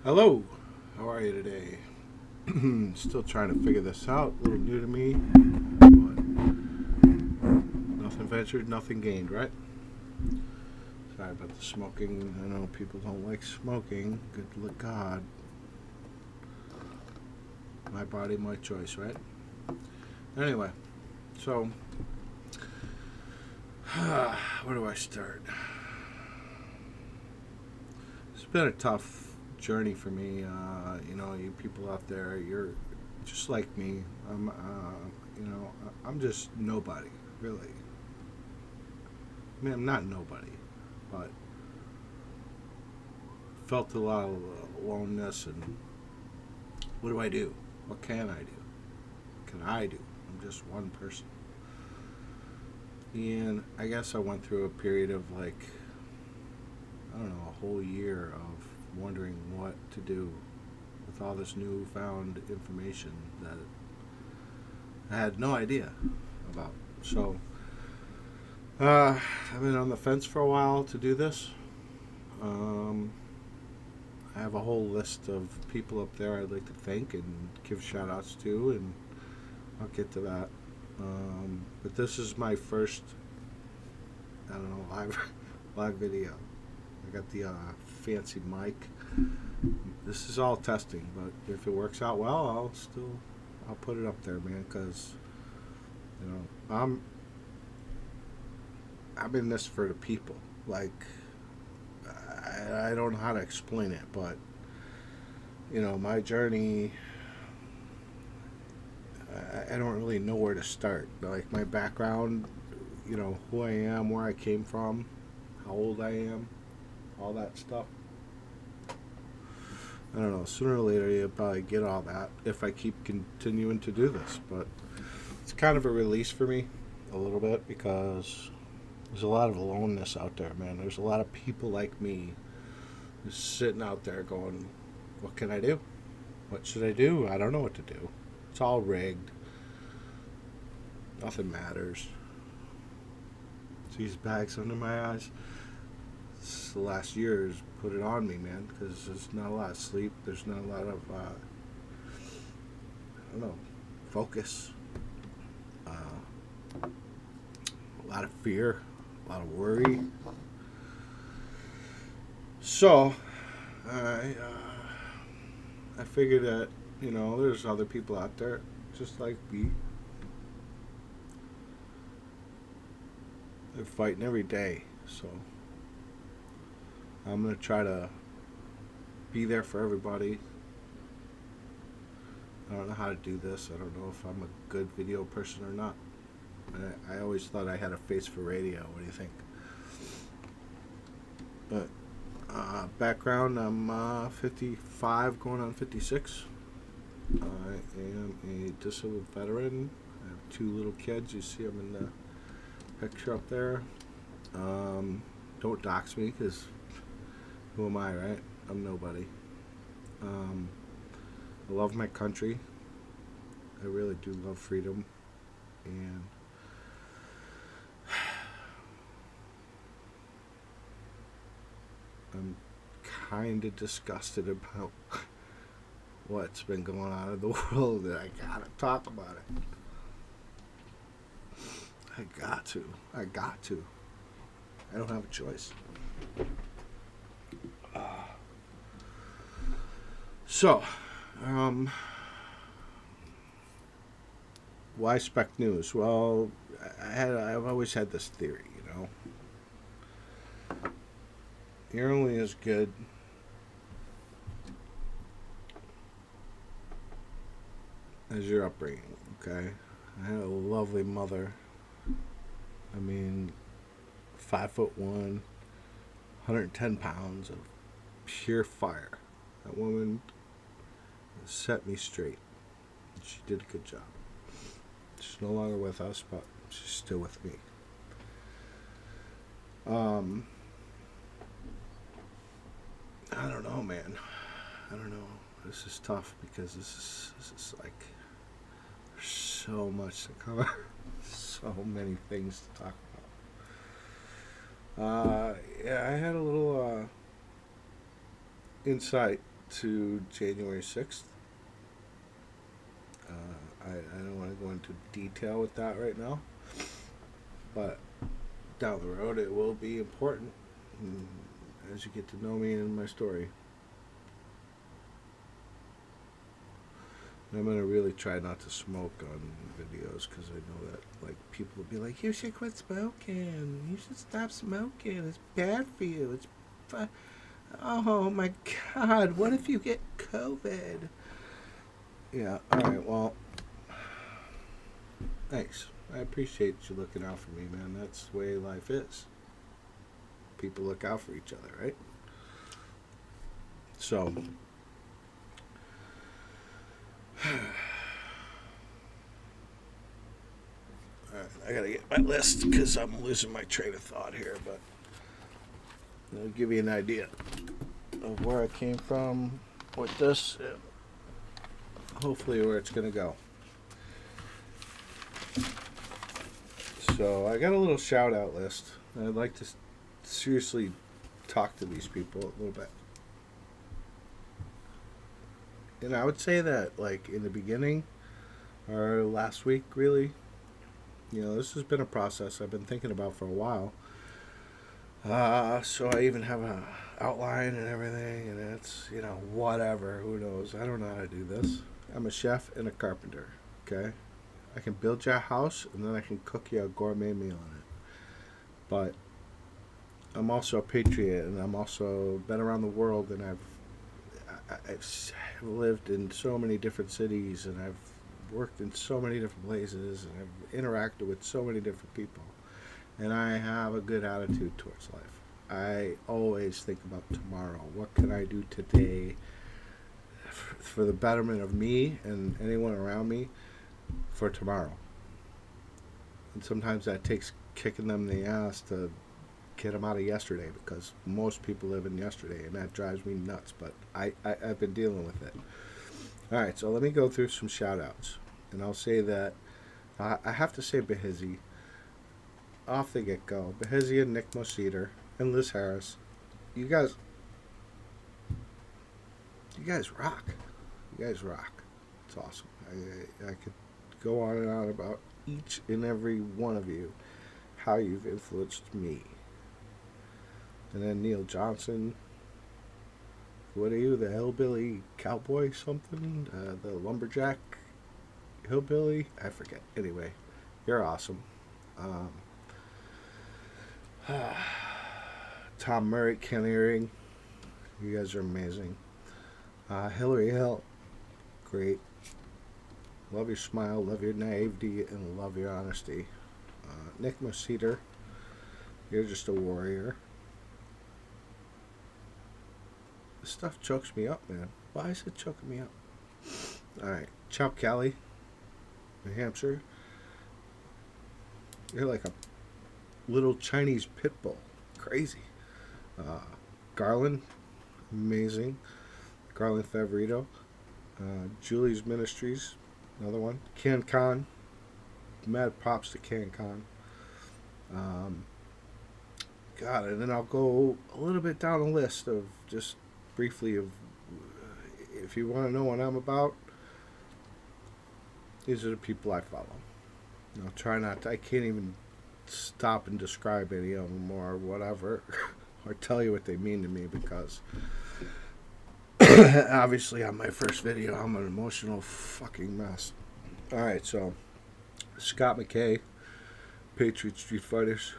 Hello, how are you today? Still trying to figure this out. A little new to me, but nothing ventured, nothing gained, right? Sorry about the smoking. I know people don't like smoking. Good God. My body, my choice, right? Anyway, so where do I start? It's been a tough journey for me. You people out there, you're just like me. I'm just nobody, really. I mean, I'm not nobody, but felt a lot of aloneness. And what do I do? What can I do? What can I do? I'm just one person. And I guess I went through a period of I don't know, a whole year of wondering what to do with all this newfound information that I had no idea about. So, I've been on the fence for a while to do this. Um, I have a whole list of people up there I'd like to thank and give shout outs to, and I'll get to that. But this is my first, I don't know, live video. I got the fancy mic. This is all testing, but if it works out well, I'll put it up there, man. Because I'm in this for the people. I don't know how to explain it, but my journey. I don't really know where to start. Like my background, who I am, where I came from, how old I am, all that stuff. I don't know. Sooner or later, you'll probably get all that if I keep continuing to do this. But it's kind of a release for me, a little bit, because there's a lot of aloneness out there, man. There's a lot of people like me just sitting out there going, "What can I do? What should I do? I don't know what to do. It's all rigged. Nothing matters." These bags under my eyes. This last year has put it on me, man, because there's not a lot of sleep. There's not a lot of, I don't know, focus. A lot of fear, a lot of worry. So, I figured that, there's other people out there just like me. They're fighting every day. So, I'm going to try to be there for everybody. I don't know how to do this. I don't know if I'm a good video person or not. I always thought I had a face for radio. What do you think? But background, I'm 55 going on 56. I am a disabled veteran. I have two little kids. You see them in the picture up there. Don't dox me because who am I, right? I'm nobody. Um, I love my country. I really do love freedom. And I'm kind of disgusted about what's been going on in the world, and I gotta talk about it. I got to. I got to. I don't have a choice. So, um, why Spec News? Well, I've always had this theory. You're only as good as your upbringing. Okay, I had a lovely mother. I mean, 5'1", 110 pounds of pure fire. That woman set me straight. She did a good job. She's no longer with us, but she's still with me. Um, I don't know, man. I don't know. This is tough because this is like there's so much to cover, so many things to talk about. Yeah, I had a little insight to January 6th. I don't want to go into detail with that right now, but down the road it will be important as you get to know me and my story. And I'm going to really try not to smoke on videos because I know that like people will be like, you should quit smoking. You should stop smoking. It's bad for you. Oh my God, what if you get COVID? Yeah, alright, well, thanks. I appreciate you looking out for me, man. That's the way life is. People look out for each other, right? So, alright, I gotta get my list because I'm losing my train of thought here, but I'll give you an idea of where I came from with this, and hopefully where it's gonna go. So I got a little shout out list. I'd like to seriously talk to these people a little bit. And I would say that like in the beginning or last week really, this has been a process I've been thinking about for a while. So I even have a outline and everything, and it's, whatever, who knows. I don't know how to do this. I'm a chef and a carpenter, okay? I can build you a house, and then I can cook you a gourmet meal in it. But I'm also a patriot, and I'm also been around the world, and I've lived in so many different cities, and I've worked in so many different places, and I've interacted with so many different people. And I have a good attitude towards life. I always think about tomorrow. What can I do today for the betterment of me and anyone around me for tomorrow? And sometimes that takes kicking them in the ass to get them out of yesterday, because most people live in yesterday, and that drives me nuts. But I've been dealing with it. All right, so let me go through some shout-outs. And I'll say that I have to say Behizzy. Off the get-go, Behizzy and Nick Moseder and Liz Harris, you guys rock. You guys rock. It's awesome. I could go on and on about each and every one of you, how you've influenced me. And then Neil Johnson, what are you, the hillbilly cowboy something? The lumberjack hillbilly? I forget. Anyway, you're awesome. Tom Murray, Ken Ehring, you guys are amazing. Hillary Hill, great. Love your smile, love your naivety, and love your honesty. Nick Moseder, you're just a warrior. This stuff chokes me up, man. Why is it choking me up? Alright, Chop Cali, New Hampshire. You're like a little Chinese pit bull. Crazy. Garland, amazing. Garland Favorito. Julie's Ministries, another one. Can Con, mad props to Can Con. God, and then I'll go a little bit down the list of just briefly of, if you want to know what I'm about, these are the people I follow. I'll try not to, I can't even stop and describe any of them or whatever, or tell you what they mean to me, because obviously on my first video I'm an emotional fucking mess. Alright, so Scott McKay, Patriot Street Fighters,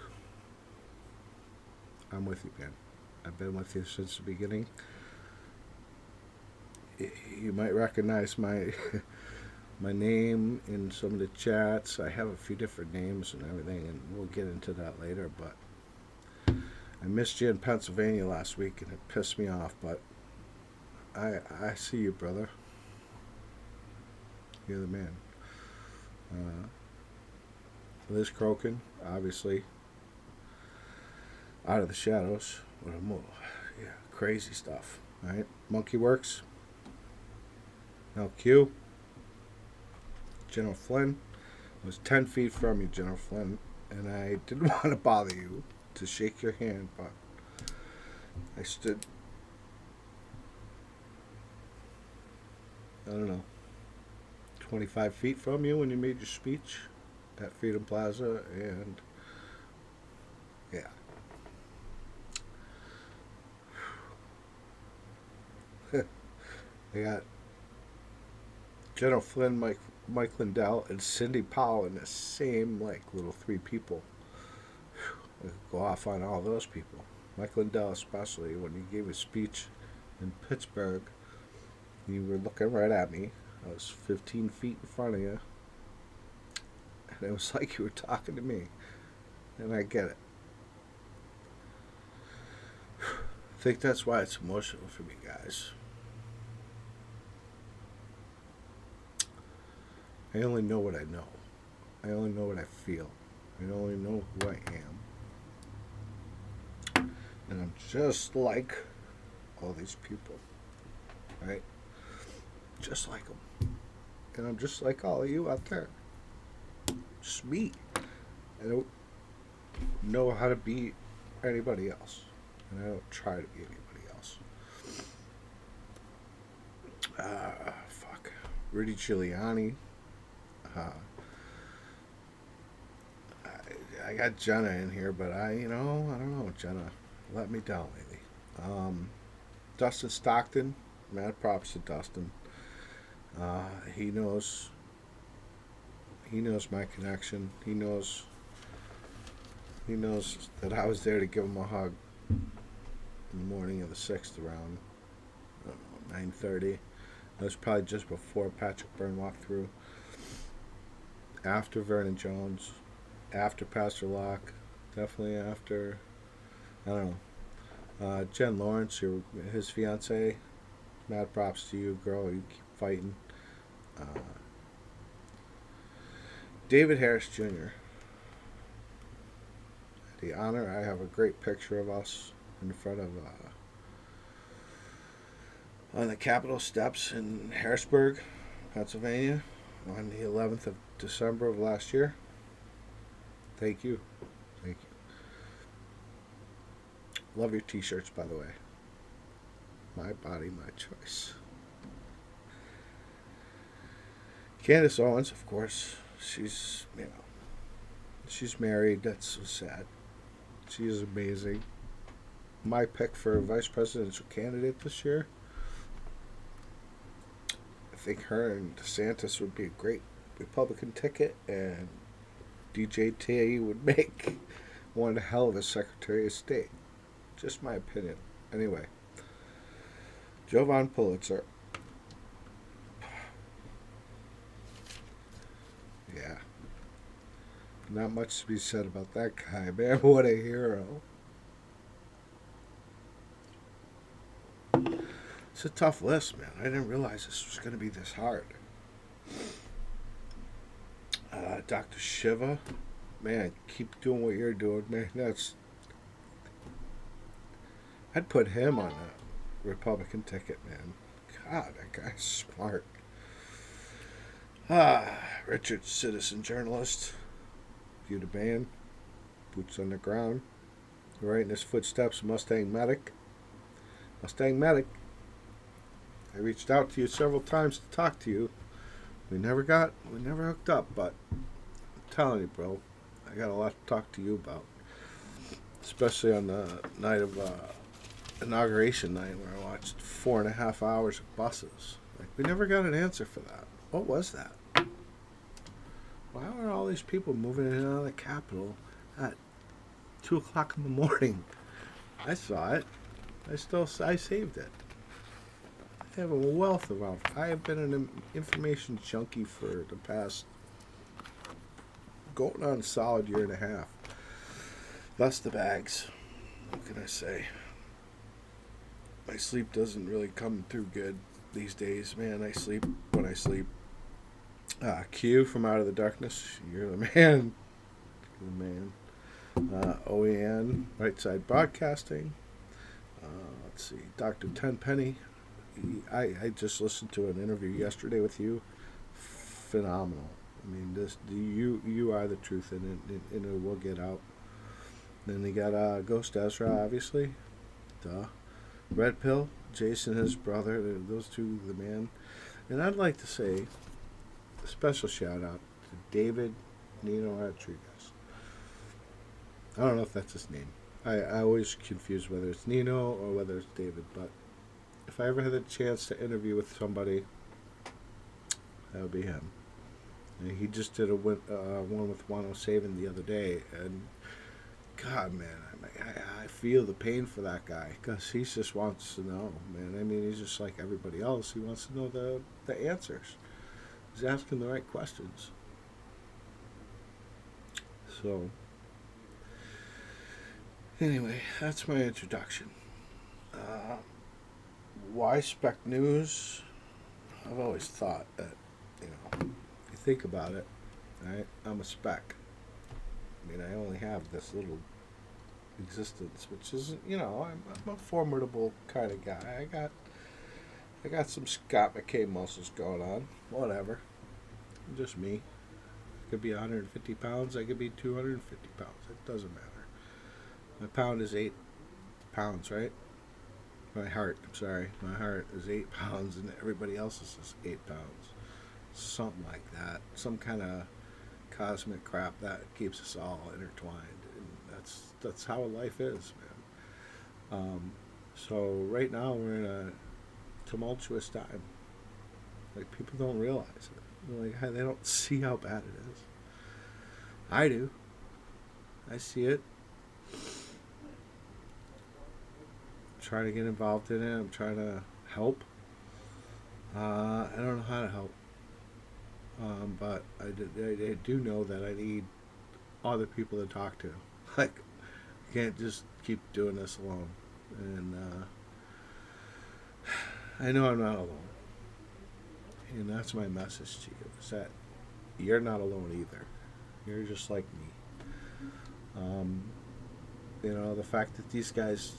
I'm with you, man. I've been with you since the beginning. You might recognize my my name in some of the chats. I have a few different names and everything, and we'll get into that later. But I missed you in Pennsylvania last week, and it pissed me off. But I see you, brother. You're the man. Liz Crokin, obviously, out of the shadows. What a move. Yeah, crazy stuff. All right, Monkey Works. LQ. General Flynn. I was 10 feet from you, General Flynn, and I didn't want to bother you to shake your hand, but I stood I don't know, 25 feet from you when you made your speech at Freedom Plaza, and yeah. They got General Flynn, Mike Lindell, and Cindy Powell in the same like little three people. I could go off on all those people. Mike Lindell, especially when he gave his speech in Pittsburgh, you were looking right at me. I was 15 feet in front of you, and it was like you were talking to me. And I get it. I think that's why it's emotional for me, guys. I only know what I know. I only know what I feel. I only know who I am. And I'm just like all these people, right? Just like them. And I'm just like all of you out there. Just me. I don't know how to be anybody else. And I don't try to be anybody else. Fuck. Rudy Giuliani. I got Jenna in here, but I don't know. Jenna let me down lately. Dustin Stockton. Mad props to Dustin. He knows. He knows my connection. He knows that I was there to give him a hug in the morning of the 6th around, I don't know, 9:30. That was probably just before Patrick Byrne walked through. After Vernon Jones. After Pastor Locke. Definitely after, I don't know. Jen Lawrence, his fiance. Mad props to you, girl. You keep fighting. Uh, David Harris Jr. The honor, I have a great picture of us in front of on the Capitol steps in Harrisburg, Pennsylvania, on the 11th of December of last year. Thank you. Thank you. Love your t-shirts, by the way. My body, my choice. Candace Owens, of course, she's married. That's so sad. She is amazing. My pick for vice presidential candidate this year. I think her and DeSantis would be a great Republican ticket, and DJT would make one hell of a Secretary of State. Just my opinion. Anyway, Jovan Pulitzer. Yeah. Not much to be said about that guy, man. What a hero. It's a tough list, man. I didn't realize this was going to be this hard. Dr. Shiva, man, keep doing what you're doing, man. I'd put him on a Republican ticket, man. God, that guy's smart. Richard, citizen journalist, viewed a band, boots on the ground, right in his footsteps, Mustang Medic. Mustang Medic. I reached out to you several times to talk to you. We never hooked up, but I'm telling you, bro, I got a lot to talk to you about. Especially on the night of inauguration night where I watched 4.5 hours of buses. Like, we never got an answer for that. What was that? Why were all these people moving in and out of the Capitol at 2 o'clock in the morning? I saw it. I saved it. I have a wealth of them. I have been an information junkie for the past going on a solid year and a half. Thus the bags. What can I say? My sleep doesn't really come through good these days, man. I sleep when I sleep. Q from Out of the Darkness. You're the man. You're the man. OEN, Right Side Broadcasting. Let's see. Dr. Tenpenny. I just listened to an interview yesterday with you. Phenomenal. I mean, you are the truth, and it will get out. Then they got Ghost Ezra, obviously. Duh. Red Pill, Jason, his brother. Those two, the man. And I'd like to say a special shout out to David Nino Rodriguez. I don't know if that's his name. I always confuse whether it's Nino or whether it's David, but if I ever had a chance to interview with somebody, that would be him. And he just did one with Juan O'Savin the other day, and God, man, I feel the pain for that guy because he just wants to know, man. I mean, he's just like everybody else. He wants to know the answers. He's asking the right questions. So, anyway, that's my introduction. Why spec news? I've always thought that, if you think about it, right, I'm a spec. I mean, I only have this little existence, which is, I'm a formidable kind of guy. I got some Scott McKay muscles going on. Whatever. I'm just me. I could be 150 pounds. I could be 250 pounds. It doesn't matter. My pound is 8 pounds, right? My heart, I'm sorry. My heart is 8 pounds, and everybody else's is 8 pounds. Something like that. Some kind of cosmic crap that keeps us all intertwined. And that's how life is, man. So right now we're in a tumultuous time. Like, people don't realize it. Like, they don't see how bad it is. I do. I see it. I'm trying to get involved in it. I'm trying to help. I don't know how to help. But I do know that I need other people to talk to. Like, I can't just keep doing this alone. And I know I'm not alone. And that's my message to you, is that you're not alone either. You're just like me. The fact that these guys,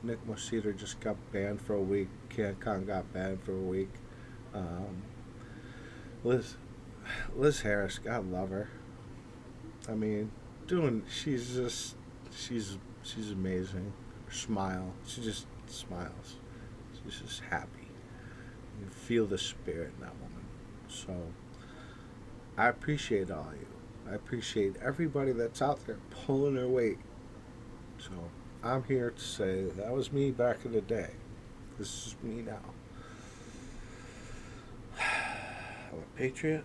Nick Mosquito just got banned for a week. CanCon got banned for a week. Liz Harris, God love her. I mean, she's amazing. Her smile, she just smiles. She's just happy. You feel the spirit in that woman. So, I appreciate all of you. I appreciate everybody that's out there pulling their weight. So, I'm here to say that was me back in the day. This is me now. I'm a patriot.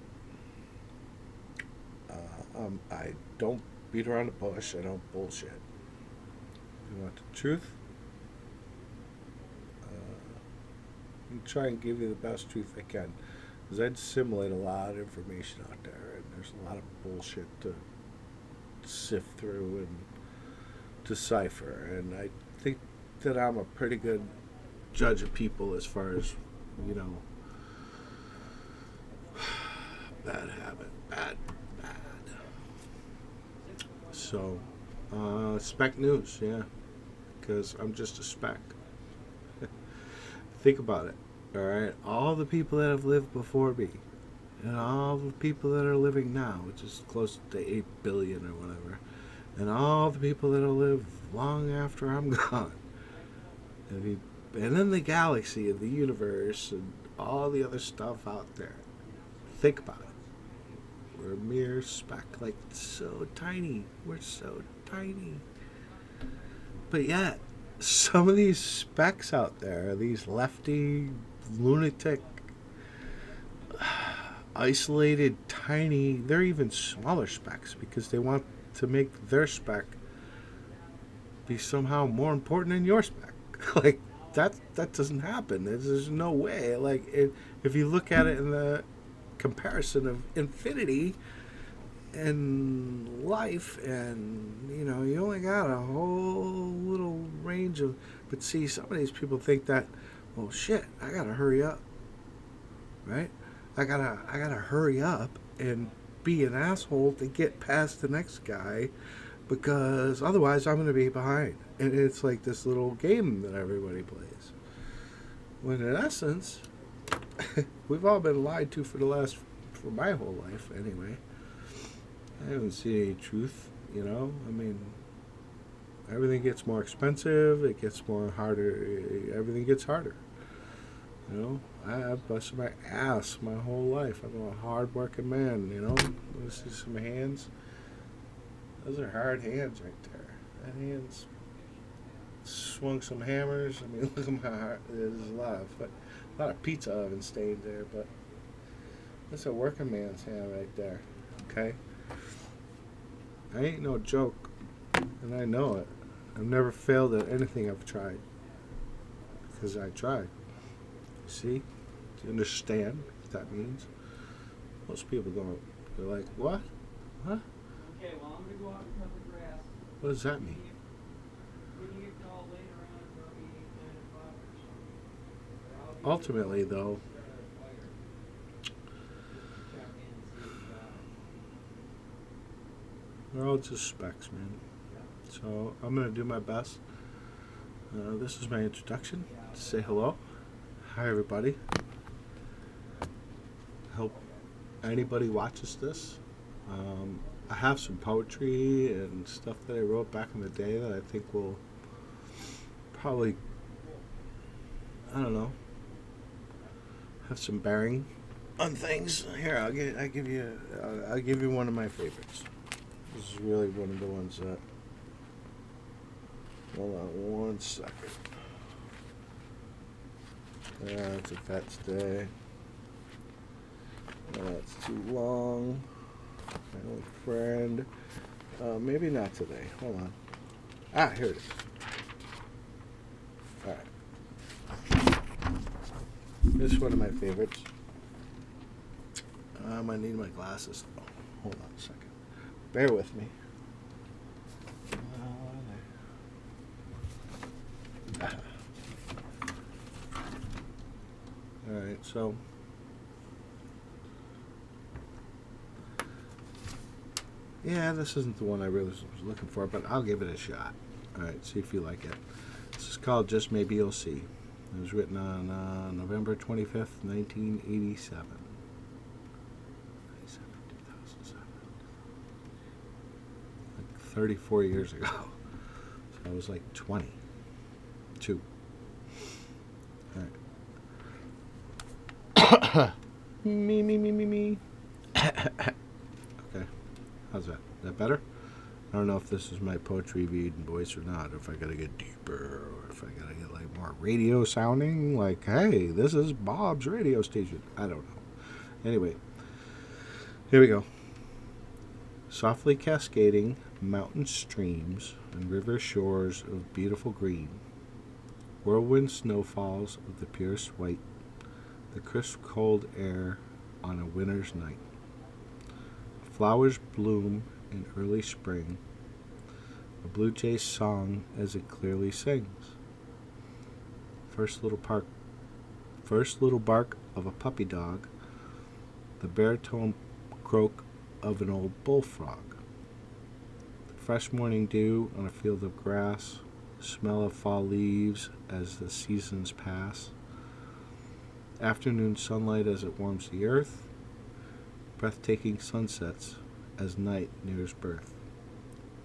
I don't beat around the bush. I don't bullshit. If you want the truth, I try and give you the best truth I can. Because I dissimulate a lot of information out there, and there's a lot of bullshit to sift through and decipher. And I think that I'm a pretty good judge of people as far as, bad habit. Bad. So, spec news, yeah. Because I'm just a speck. Think about it, alright? All the people that have lived before me, and all the people that are living now, which is close to 8 billion or whatever, and all the people that will live long after I'm gone. And then the galaxy and the universe and all the other stuff out there. Think about it. We're a mere speck, like, so tiny. We're so tiny. But yet, some of these specks out there, these lefty, lunatic, isolated, tiny, they're even smaller specks because they want to make their speck be somehow more important than your speck. Like, that doesn't happen. There's no way. Like, if you look at it in the comparison of infinity and life, and you only got a whole little range of, but see, some of these people think that, well, shit, I gotta hurry up, right? I gotta hurry up and be an asshole to get past the next guy, because otherwise I'm gonna be behind. And it's like this little game that everybody plays, when in essence we've all been lied to for my whole life anyway. I haven't seen any truth, I mean, everything gets more expensive, it gets more harder, everything gets harder. You know, I've busted my ass my whole life. I'm a hard-working man. You know, you see some hands. Those are hard hands right there. That hand's swung some hammers. I mean, look at my heart. There's a lot of pizza oven stains there, but that's a working man's hand right there. Okay, I ain't no joke, and I know it. I've never failed at anything I've tried because I tried. See, do you understand what that means? Most people don't. They're like, what? Huh? Okay, well, I'm going to go out and cut the grass. What does that mean? When you get called later on, probably 9 o'clock or something. Ultimately, though, they're all just specs, man. So I'm going to do my best. This is my introduction. Say hello. Hi, everybody. Hope anybody watches this. I have some poetry and stuff that I wrote back in the day that I think will probably, I don't know, have some bearing on things. Here, I'll give you one of my favorites. This is really one of the ones that. Hold on one second. It's a Vets Day. That's too long. My only friend. Maybe not today. Hold on. Here it is. Alright. This is one of my favorites. I need my glasses. Oh, hold on a second. Bear with me. Alright, so yeah, this isn't the one I really was looking for, but I'll give it a shot. Alright, see if you like it. This is called Just Maybe You'll See. It was written on November 25th, 1987. 2007. Like 34 years ago. So I was like 22. Alright. Me. Okay. How's that? Is that better? I don't know if this is my poetry reading voice or not, or if I gotta get deeper, or if I gotta get like more radio sounding, like, hey, this is Bob's radio station. I don't know. Anyway, here we go. Softly cascading mountain streams and river shores of beautiful green, whirlwind snowfalls of the purest white, the crisp cold air on a winter's night. Flowers bloom in early spring, a blue jay's song as it clearly sings. First little bark of a puppy dog, the baritone croak of an old bullfrog. The fresh morning dew on a field of grass, smell of fall leaves as the seasons pass. Afternoon sunlight as it warms the earth, breathtaking sunsets as night nears birth.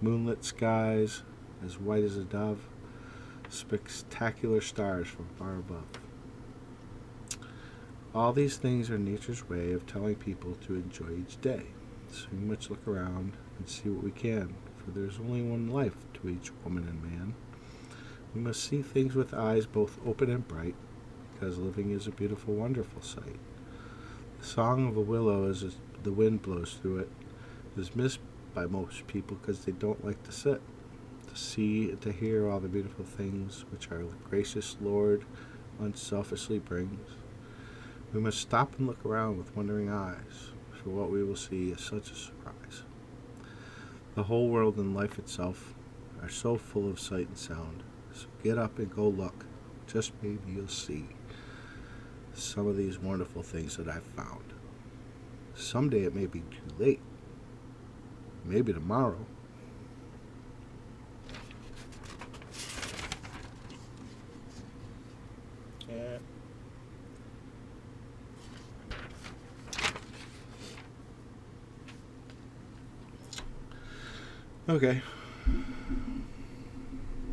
Moonlit skies as white as a dove, spectacular stars from far above. All these things are nature's way of telling people to enjoy each day. So we must look around and see what we can, for there's only one life to each woman and man. We must see things with eyes both open and bright, because living is a beautiful, wonderful sight. The song of a willow as the wind blows through it is missed by most people because they don't like to sit, to see and to hear all the beautiful things which our gracious Lord unselfishly brings. We must stop and look around with wondering eyes, for what we will see is such a surprise. The whole world and life itself are so full of sight and sound, so get up and go look. Just maybe you'll see some of these wonderful things that I've found. Someday it may be too late. Maybe tomorrow. Yeah. Okay.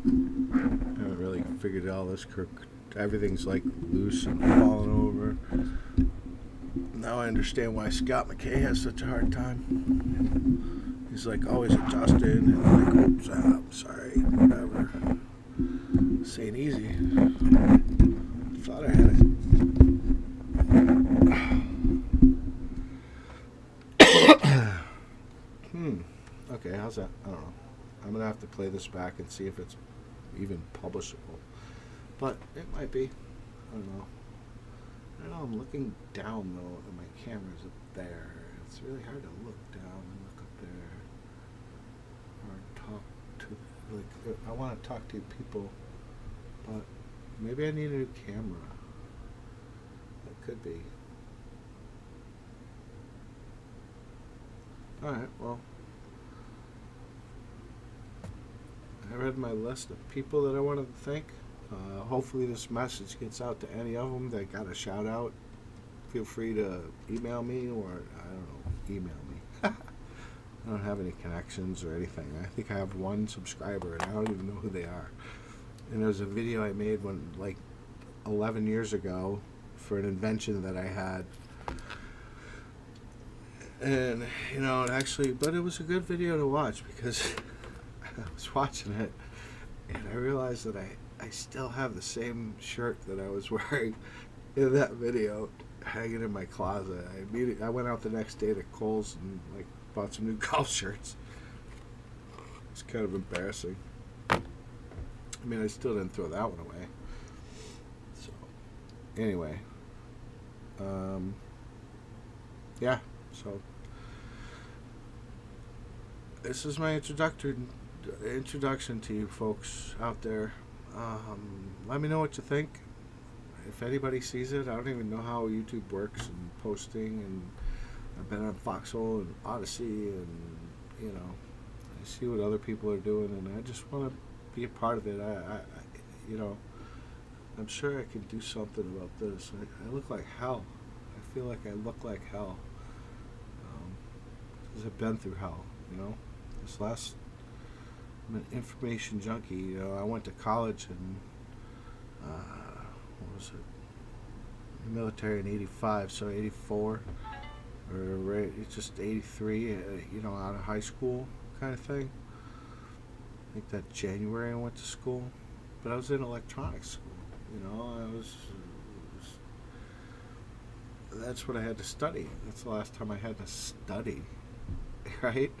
I haven't really figured all this everything's like loose and falling over. Now I understand why Scott McKay has such a hard time. He's like always adjusting and like, oops, I'm sorry, whatever. This ain't easy. Thought I had it. Okay, how's that? I don't know. I'm gonna have to play this back and see if it's even publishable. But it might be. I don't know. I don't know, I'm looking down though, and my camera's up there. It's really hard to look down and look up there. Or talk to, like, I want to talk to people, but maybe I need a new camera. That could be. Alright, well. I read my list of people that I wanted to thank. Hopefully this message gets out to any of them that got a shout out. Feel free to email me or, I don't know, email me. I don't have any connections or anything. I think I have one subscriber and I don't even know who they are. And there's a video I made when, like, 11 years ago for an invention that I had. And, you know, but it was a good video to watch because I was watching it and I realized that I still have the same shirt that I was wearing in that video hanging in my closet. I went out the next day to Kohl's and like bought some new golf shirts. It's kind of embarrassing. I mean, I still didn't throw that one away. So, anyway, yeah. So this is my introduction to you folks out there. Let me know what you think. If anybody sees it, I don't even know how YouTube works and posting, and I've been on Foxhole and Odyssey, and you know, I see what other people are doing, and I just want to be a part of it. I you know, I'm sure I can do something about this. I look like hell. I feel like I look like hell because I've been through hell. You know, I'm an information junkie. You know, I went to college and what was it? Military in '85, so '84, or right, it's just '83. You know, out of high school kind of thing. I think that January I went to school, but I was in electronics school. You know, that's what I had to study. That's the last time I had to study, right?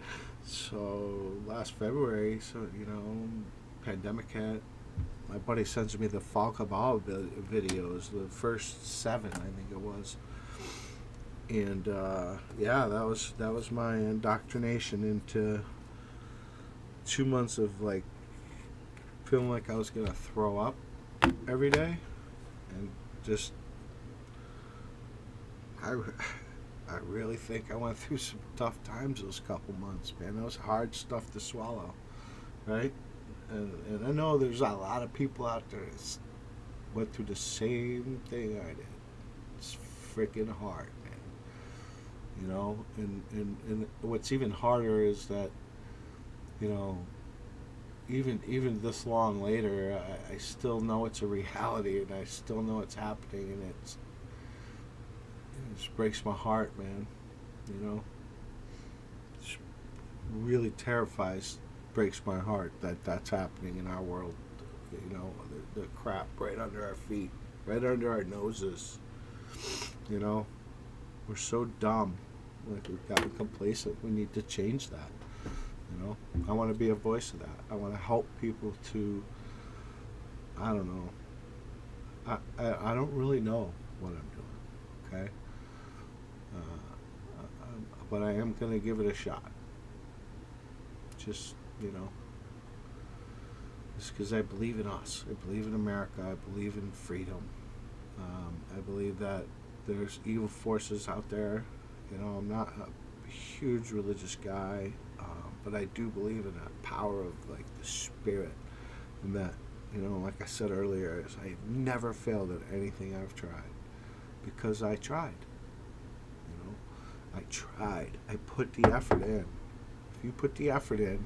So last February, you know, pandemic hit. My buddy sends me the Fall Cabal videos, the first 7, I think it was. And yeah, that was my indoctrination into 2 months of like feeling like I was gonna throw up every day, and just I really think I went through some tough times those couple months, man. That was hard stuff to swallow, right? And I know there's a lot of people out there that went through the same thing I did. It's freaking hard, man. You know, and what's even harder is that, you know, even this long later, I still know it's a reality, and I still know it's happening, and it just breaks my heart, man. You know, it really breaks my heart that that's happening in our world. You know, the crap right under our feet, right under our noses. You know, we're so dumb. Like, we've gotten complacent. We need to change that. You know, I want to be a voice of that. I want to help people to, I don't know. I don't really know what I'm doing, okay? But I am going to give it a shot. Just, you know, just because I believe in us. I believe in America. I believe in freedom. I believe that there's evil forces out there. You know, I'm not a huge religious guy, but I do believe in the power of, like, the spirit. And that, you know, like I said earlier, is I've never failed at anything I've tried. Because I tried. You know, I tried. I put the effort in. If you put the effort in,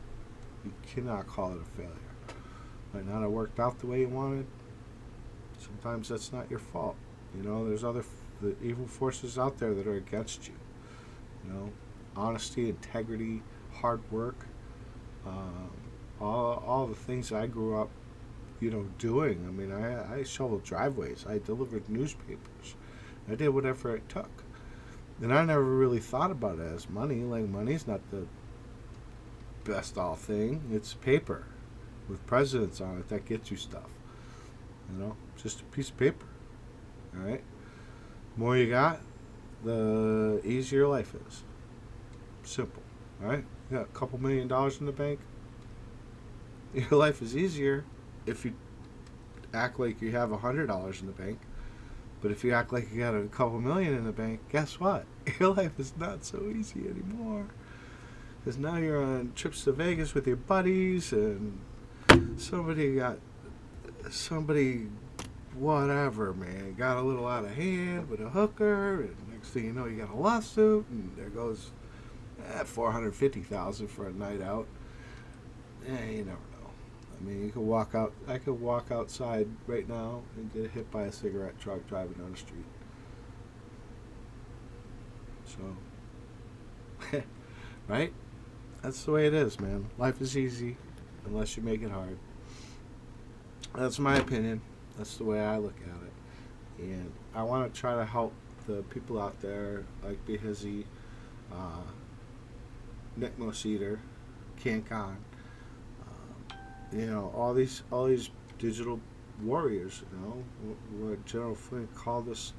you cannot call it a failure. Might not have worked out the way you wanted. Sometimes that's not your fault. You know, there's the evil forces out there that are against you. You know, honesty, integrity, hard work, all the things I grew up, doing. I mean, I shoveled driveways. I delivered newspapers. I did whatever it took. And I never really thought about it as money. Like, money's not the best all thing. It's paper with presidents on it that gets you stuff. Just a piece of paper. All right? The more you got, the easier life is. Simple. All right? You got a couple $1,000,000 in the bank. Your life is easier if you act like you have $100 in the bank. But if you act like you got a couple million in the bank, guess what? Your life is not so easy anymore. Because now you're on trips to Vegas with your buddies, and somebody, whatever, man, got a little out of hand with a hooker, and next thing you know, you got a lawsuit, and there goes $450,000 for a night out. You never know. I mean, you could walk out. I could walk outside right now and get hit by a cigarette truck driving down the street. So, right? That's the way it is, man. Life is easy unless you make it hard. That's my opinion. That's the way I look at it. And I want to try to help the people out there like Behizzy, Nick Moseder, Can Khan. All these digital warriors. What General Flint called us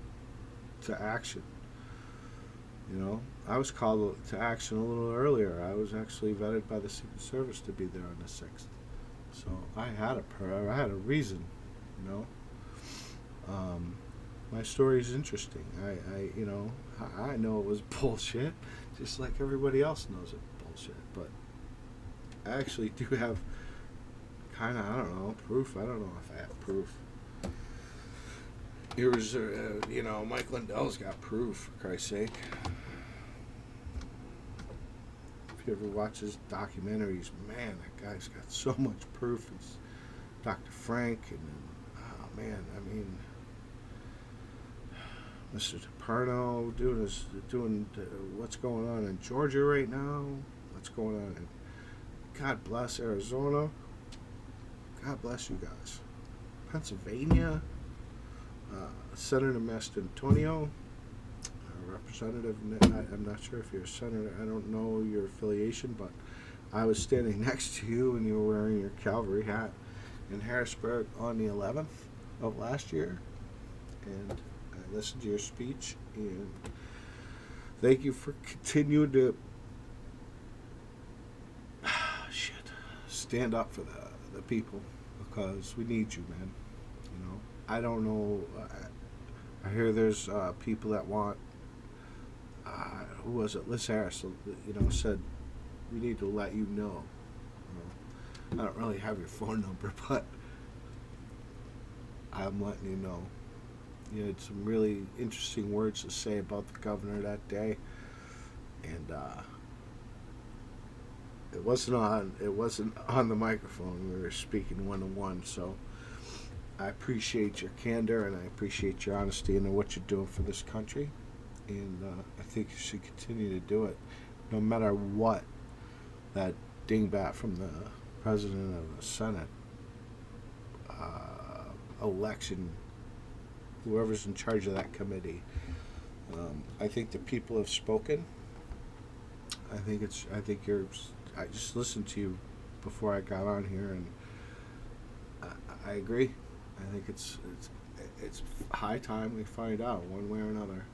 to action. I was called to action a little earlier. I was actually vetted by the Secret Service to be there on the 6th. So I had a reason. My story is interesting. I know it was bullshit, just like everybody else knows it's bullshit. But I actually do have kind of, I don't know, proof. I don't know if I have proof. Here's, Mike Lindell's got proof, for Christ's sake. If you ever watch his documentaries, man, that guy's got so much proof. It's Dr. Frank, and oh man, I mean, Mr. DePerno doing what's going on in Georgia right now. What's going on in, God bless Arizona. God bless you guys. Pennsylvania, Senator Mastantonio, Representative, I'm not sure if you're a senator, I don't know your affiliation, but I was standing next to you and you were wearing your cavalry hat in Harrisburg on the 11th of last year, and I listened to your speech, and thank you for continuing to stand up for the people, because we need you, man. I don't know. I hear there's people that want. Who was it? Liz Harris, said we need to let you know. I don't really have your phone number, but I'm letting you know. You had some really interesting words to say about the governor that day, and it wasn't on the microphone. We were speaking one-to-one, so I appreciate your candor and I appreciate your honesty and what you're doing for this country, and I think you should continue to do it, no matter what that dingbat from the president of the Senate election, whoever's in charge of that committee. I think the people have spoken. I just listened to you before I got on here, and I agree. I think it's high time we find out one way or another.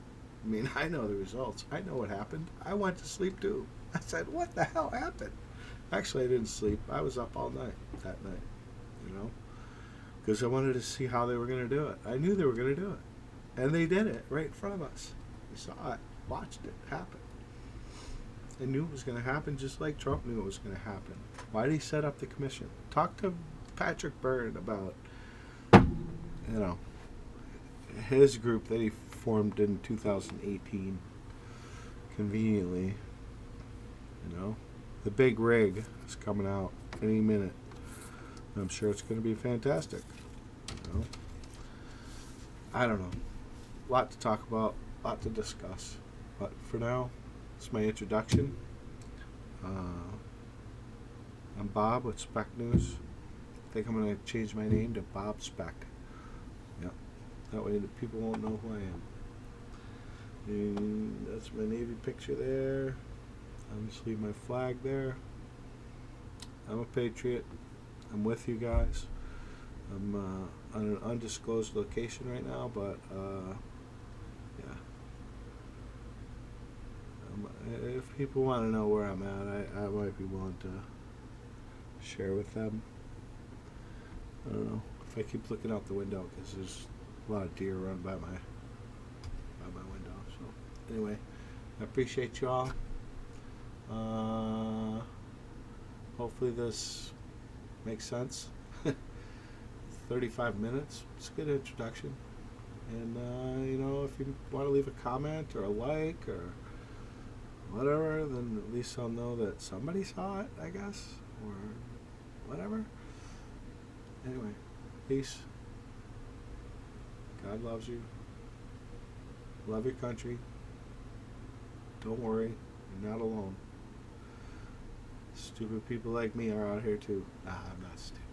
I mean, I know the results. I know what happened. I went to sleep too. I said, what the hell happened? Actually, I didn't sleep. I was up all night that night, because I wanted to see how they were going to do it. I knew they were going to do it. And they did it right in front of us. We saw it, watched it happen. I knew it was going to happen just like Trump knew it was going to happen. Why did he set up the commission? Talk to Patrick Byrne about, his group that he formed in 2018. Conveniently, the big rig is coming out any minute. I'm sure it's going to be fantastic. I don't know. A lot to talk about, a lot to discuss. But for now, it's my introduction. Uh, I'm Bob with Spec News. I think I'm going to change my name to Bob Spec. Yep. That way the people won't know who I am. And that's my Navy picture there. I'll just leave my flag there. I'm a patriot. I'm with you guys. I'm on an undisclosed location right now, but yeah. If people want to know where I'm at, I might be willing to share with them. I don't know if I keep looking out the window because there's a lot of deer run by my window. So anyway, I appreciate y'all. Hopefully this makes sense. 35 minutes. It's a good introduction. And you know, if you want to leave a comment or a like or whatever, then at least I'll know that somebody saw it, I guess, or whatever. Anyway, peace. God loves you. Love your country. Don't worry, you're not alone. Stupid people like me are out here too. Nah, I'm not stupid.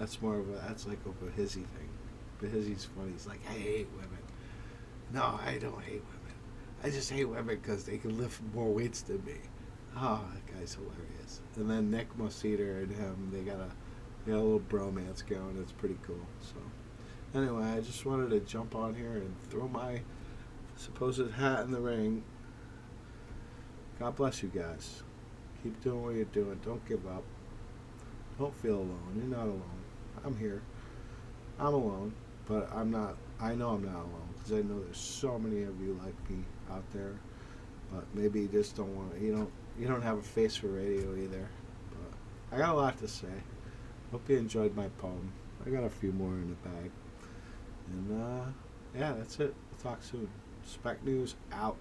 That's like a Bahizzy thing. Bahizzy's funny. He's like, I hate women. No, I don't hate women. I just hate women because they can lift more weights than me. Oh, that guy's hilarious. And then Nick Moseder and him, they got a little bromance going. It's pretty cool. So, anyway, I just wanted to jump on here and throw my supposed hat in the ring. God bless you guys. Keep doing what you're doing. Don't give up. Don't feel alone. You're not alone. I'm here. I'm alone, but I'm not. I know I'm not alone because I know there's so many of you like me out there. But maybe you just don't want to. You don't have a face for radio either. But I got a lot to say. Hope you enjoyed my poem. I got a few more in the bag. And yeah, that's it. We'll talk soon. Spec News out.